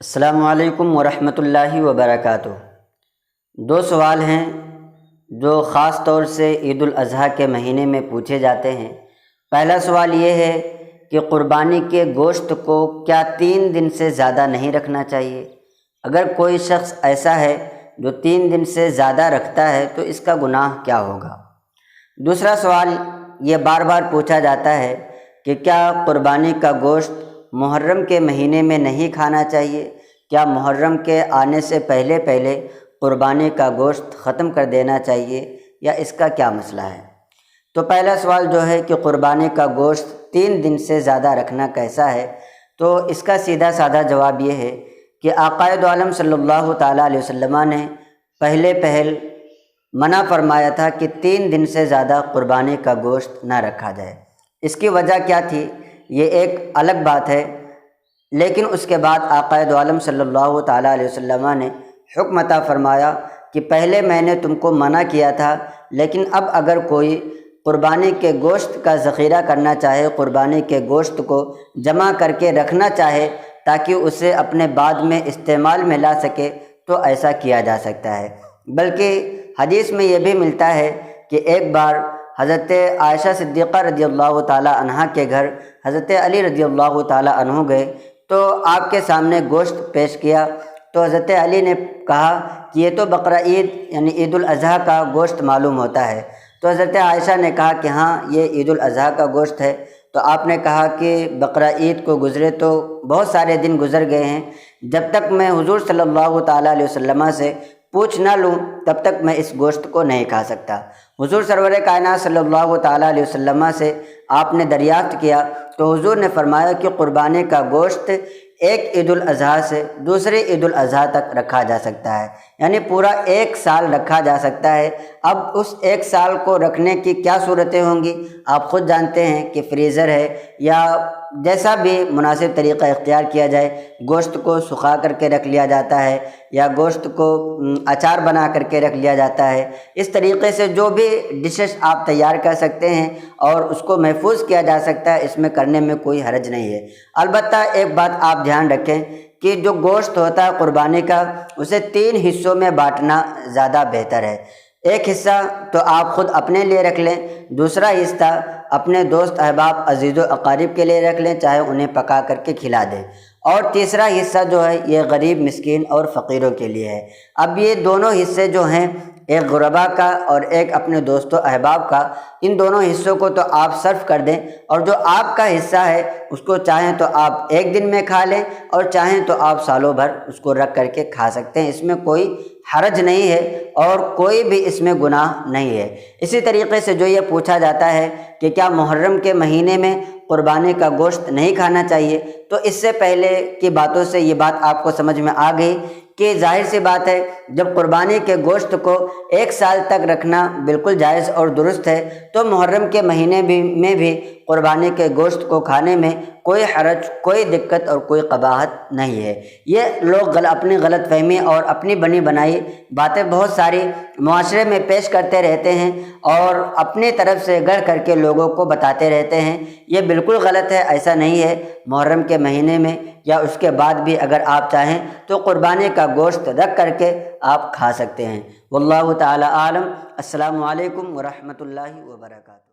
السلام علیکم ورحمۃ اللہ وبرکاتہ۔ دو سوال ہیں جو خاص طور سے عید الاضحیٰ کے مہینے میں پوچھے جاتے ہیں۔ پہلا سوال یہ ہے کہ قربانی کے گوشت کو کیا 3 دن سے زیادہ نہیں رکھنا چاہیے؟ اگر کوئی شخص ایسا ہے جو 3 دن سے زیادہ رکھتا ہے تو اس کا گناہ کیا ہوگا؟ دوسرا سوال یہ بار بار پوچھا جاتا ہے کہ کیا قربانی کا گوشت محرم کے مہینے میں نہیں کھانا چاہیے؟ کیا محرم کے آنے سے پہلے قربانی کا گوشت ختم کر دینا چاہیے یا اس کا کیا مسئلہ ہے؟ تو پہلا سوال جو ہے کہ قربانی کا گوشت 3 دن سے زیادہ رکھنا کیسا ہے، تو اس کا سیدھا سادہ جواب یہ ہے کہ آقا دو عالم صلی اللہ تعالیٰ علیہ وسلم نے پہل منع فرمایا تھا کہ 3 دن سے زیادہ قربانی کا گوشت نہ رکھا جائے۔ اس کی وجہ کیا تھی یہ ایک الگ بات ہے، لیکن اس کے بعد آقا دو عالم صلی اللہ تعالیٰ علیہ وسلم نے حکم عطا فرمایا کہ پہلے میں نے تم کو منع کیا تھا، لیکن اب اگر کوئی قربانی کے گوشت کا ذخیرہ کرنا چاہے، قربانی کے گوشت کو جمع کر کے رکھنا چاہے تاکہ اسے اپنے بعد میں استعمال میں لا سکے تو ایسا کیا جا سکتا ہے۔ بلکہ حدیث میں یہ بھی ملتا ہے کہ ایک بار حضرت عائشہ صدیقہ رضی اللہ تعالیٰ عنہا کے گھر حضرت علی رضی اللہ تعالیٰ عنہ گئے تو آپ کے سامنے گوشت پیش کیا، تو حضرت علی نے کہا کہ یہ تو بقرہ عید یعنی عید الاضحیٰ کا گوشت معلوم ہوتا ہے۔ تو حضرت عائشہ نے کہا کہ ہاں یہ عید الاضحیٰ کا گوشت ہے۔ تو آپ نے کہا کہ بقرہ عید کو گزرے تو بہت سارے دن گزر گئے ہیں، جب تک میں حضور صلی اللہ تعالیٰ علیہ وسلم سے پوچھ نہ لوں تب تک میں اس گوشت کو نہیں کھا سکتا۔ حضور سرور کائنات صلی اللہ تعالیٰ علیہ وسلم سے آپ نے دریافت کیا تو حضور نے فرمایا کہ قربانی کا گوشت ایک عید الاضحیٰ سے دوسرے عید الاضحیٰ تک رکھا جا سکتا ہے، یعنی پورا 1 سال رکھا جا سکتا ہے۔ اب اس 1 سال کو رکھنے کی کیا صورتیں ہوں گی آپ خود جانتے ہیں کہ فریزر ہے یا جیسا بھی مناسب طریقہ اختیار کیا جائے، گوشت کو سکھا کر کے رکھ لیا جاتا ہے یا گوشت کو اچار بنا کر کے رکھ لیا جاتا ہے۔ اس طریقے سے جو بھی ڈشز آپ تیار کر سکتے ہیں اور اس کو محفوظ کیا جا سکتا ہے، اس میں کرنے میں کوئی حرج نہیں ہے۔ البتہ ایک بات آپ دھیان رکھیں کہ جو گوشت ہوتا ہے قربانی کا اسے 3 حصوں میں بانٹنا زیادہ بہتر ہے۔ ایک حصہ تو آپ خود اپنے لیے رکھ لیں، دوسرا حصہ اپنے دوست احباب عزیز و اقارب کے لیے رکھ لیں، چاہے انہیں پکا کر کے کھلا دیں، اور تیسرا حصہ جو ہے یہ غریب مسکین اور فقیروں کے لیے ہے۔ اب یہ دونوں حصے جو ہیں، ایک غربا کا اور ایک اپنے دوست و احباب کا، ان دونوں حصوں کو تو آپ صرف کر دیں، اور جو آپ کا حصہ ہے اس کو چاہیں تو آپ 1 دن میں کھا لیں اور چاہیں تو آپ سالوں بھر اس کو رکھ کر کے کھا سکتے ہیں۔ اس میں کوئی حرج نہیں ہے اور کوئی بھی اس میں گناہ نہیں ہے۔ اسی طریقے سے جو یہ پوچھا جاتا ہے کہ کیا محرم کے مہینے میں قربانی کا گوشت نہیں کھانا چاہیے، تو اس سے پہلے کی باتوں سے یہ بات آپ کو سمجھ میں آ گئی کہ ظاہر سی بات ہے جب قربانی کے گوشت کو 1 سال تک رکھنا بالکل جائز اور درست ہے، تو محرم کے مہینے میں بھی قربانی کے گوشت کو کھانے میں کوئی حرج، کوئی دقت اور کوئی قباحت نہیں ہے۔ یہ لوگ اپنی غلط فہمی اور اپنی بنی بنائی باتیں بہت ساری معاشرے میں پیش کرتے رہتے ہیں اور اپنی طرف سے گڑھ کر کے لوگوں کو بتاتے رہتے ہیں۔ یہ بالکل غلط ہے، ایسا نہیں ہے۔ محرم کے مہینے میں یا اس کے بعد بھی اگر آپ چاہیں تو قربانی کا گوشت رکھ کر کے آپ کھا سکتے ہیں۔ واللہ تعالی عالم۔ السلام علیکم ورحمۃ اللہ وبرکاتہ۔